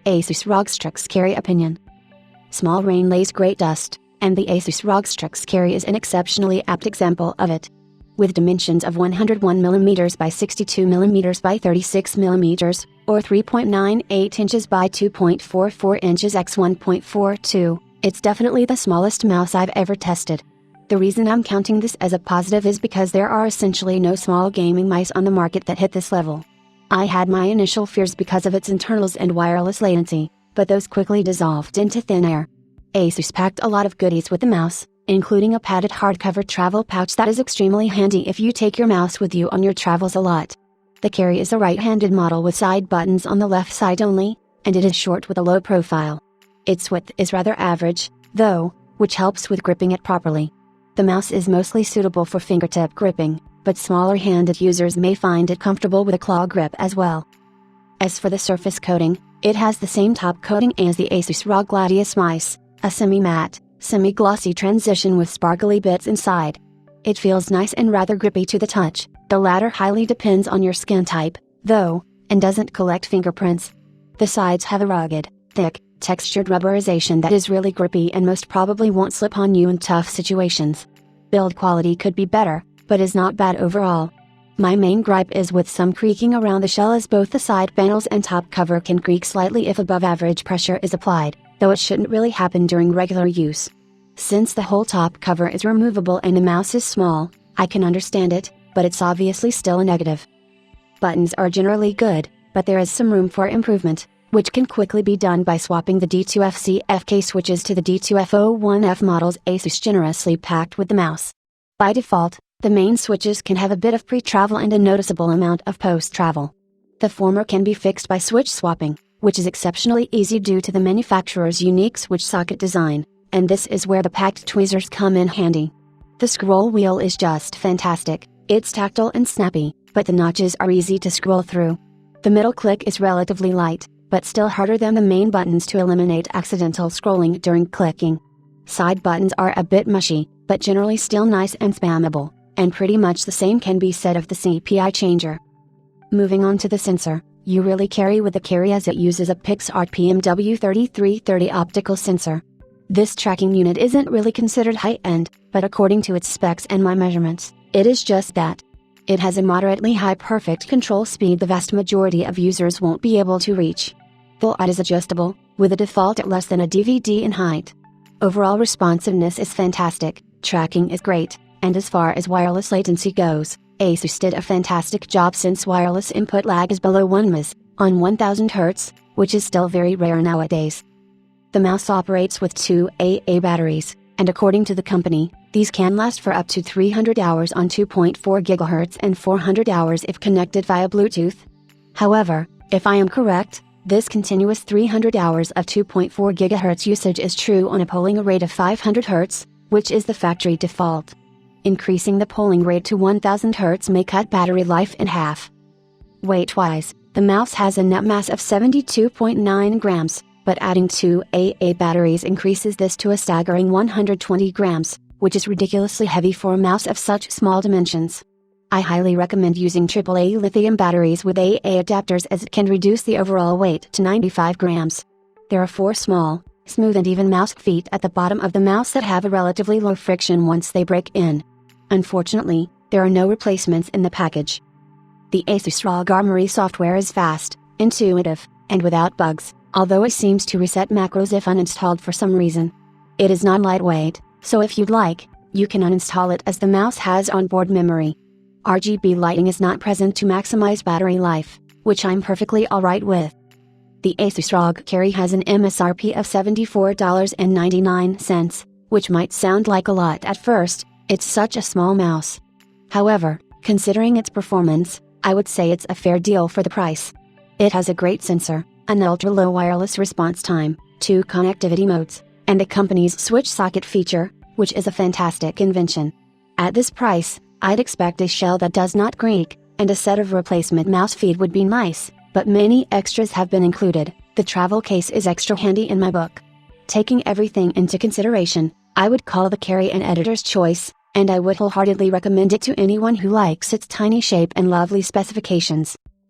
ASUS ROG Strix Carry opinion. Small rain lays great dust, and the ASUS ROG Strix Carry is an exceptionally apt example of it. With dimensions of 101mm by 62mm by 36mm, or 3.98 inches by 2.44 inches x 1.42, it's definitely the smallest mouse I've ever tested. The reason I'm counting this as a positive is because there are essentially no small gaming mice on the market that hit this level. I had my initial fears because of its internals and wireless latency, but those quickly dissolved into thin air. ASUS packed a lot of goodies with the mouse, including a padded hardcover travel pouch that is extremely handy if you take your mouse with you on your travels a lot. The Carry is a right-handed model with side buttons on the left side only, and it is short with a low profile. Its width is rather average, though, which helps with gripping it properly. The mouse is mostly suitable for fingertip gripping, but smaller-handed users may find it comfortable with a claw grip as well. As for the surface coating, it has the same top coating as the ASUS ROG Gladius mice, a semi-matte, semi-glossy transition with sparkly bits inside. It feels nice and rather grippy to the touch, the latter highly depends on your skin type, though, and doesn't collect fingerprints. The sides have a rugged, thick, textured rubberization that is really grippy and most probably won't slip on you in tough situations. Build quality could be better, but is not bad overall. My main gripe is with some creaking around the shell, as both the side panels and top cover can creak slightly if above average pressure is applied, though it shouldn't really happen during regular use. Since the whole top cover is removable and the mouse is small, I can understand it, but it's obviously still a negative. Buttons are generally good, but there is some room for improvement, which can quickly be done by swapping the D2F-CFK switches to the D2F-01F models ASUS generously packed with the mouse. By default, the main switches can have a bit of pre-travel and a noticeable amount of post-travel. The former can be fixed by switch swapping, which is exceptionally easy due to the manufacturer's unique switch socket design, and this is where the packed tweezers come in handy. The scroll wheel is just fantastic, it's tactile and snappy, but the notches are easy to scroll through. The middle click is relatively light, but still harder than the main buttons to eliminate accidental scrolling during clicking. Side buttons are a bit mushy, but generally still nice and spammable, and pretty much the same can be said of the CPI changer. Moving on to the sensor, you really carry with the Carry as it uses a Pixart PMW3330 optical sensor. This tracking unit isn't really considered high-end, but according to its specs and my measurements, it is just that. It has a moderately high perfect control speed the vast majority of users won't be able to reach. The height is adjustable, with a default at less than a DVD in height. Overall responsiveness is fantastic, tracking is great, and as far as wireless latency goes, ASUS did a fantastic job since wireless input lag is below 1 ms, on 1000 Hz, which is still very rare nowadays. The mouse operates with 2 AA batteries, and according to the company, these can last for up to 300 hours on 2.4 GHz and 400 hours if connected via Bluetooth. However, if I am correct, this continuous 300 hours of 2.4 GHz usage is true on a polling rate of 500 Hz, which is the factory default. Increasing the polling rate to 1000 Hz may cut battery life in half. Weight-wise, the mouse has a net mass of 72.9 grams, but adding 2 AA batteries increases this to a staggering 120 grams, which is ridiculously heavy for a mouse of such small dimensions. I highly recommend using AAA lithium batteries with AA adapters, as it can reduce the overall weight to 95 grams. There are 4 small, smooth and even mouse feet at the bottom of the mouse that have a relatively low friction once they break in. Unfortunately, there are no replacements in the package. The ASUS ROG Armory software is fast, intuitive, and without bugs, although it seems to reset macros if uninstalled for some reason. It is not lightweight, so if you'd like, you can uninstall it, as the mouse has onboard memory. RGB lighting is not present to maximize battery life, which I'm perfectly alright with. The ASUS ROG Carry has an MSRP of $74.99, which might sound like a lot at first, it's such a small mouse. However, considering its performance, I would say it's a fair deal for the price. It has a great sensor, an ultra-low wireless response time, 2 connectivity modes, and the company's switch socket feature, which is a fantastic invention. At this price, I'd expect a shell that does not creak, and a set of replacement mouse feet would be nice, but many extras have been included. The travel case is extra handy in my book. Taking everything into consideration, I would call the Carry an editor's choice, and I would wholeheartedly recommend it to anyone who likes its tiny shape and lovely specifications.